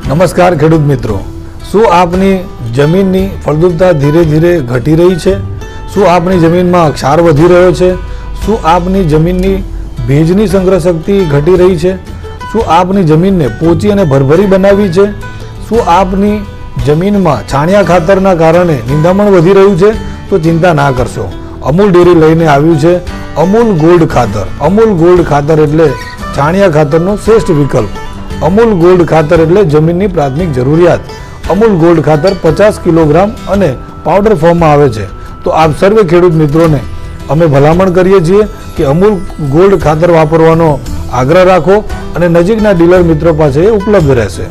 નમસ્કાર ખેડૂત મિત્રો, શું આપની જમીનની ફળદ્રુપતા ધીરે ધીરે ઘટી રહી છે? શું આપની જમીનમાં ક્ષાર વધી રહ્યો છે? શું આપની જમીનની ભેજની સંગ્રહ શક્તિ ઘટી રહી છે? શું આપની જમીનને પોચી અને ભરભરી બનાવવી છે? શું આપની જમીનમાં છાણિયા ખાતરના કારણે નિંદામણ વધી રહ્યું છે? તો ચિંતા ના કરશો, અમૂલ ડેરી લઈને આવ્યું છે અમૂલ ગોલ્ડ ખાતર. અમૂલ ગોલ્ડ ખાતર એટલે છાણિયા ખાતરનો શ્રેષ્ઠ વિકલ્પ. અમૂલ ગોલ્ડ ખાતર એટલે જમીનની પ્રાથમિક જરૂરિયાત. અમૂલ ગોલ્ડ ખાતર 50 કિલોગ્રામ અને પાવડર ફોર્મમાં આવે છે. તો આપ સર્વે ખેડૂત મિત્રોને અમે ભલામણ કરીએ છીએ કે અમૂલ ગોલ્ડ ખાતર વાપરવાનો આગ્રહ રાખો અને નજીકના ડીલર મિત્રો પાસે ઉપલબ્ધ રહેશે.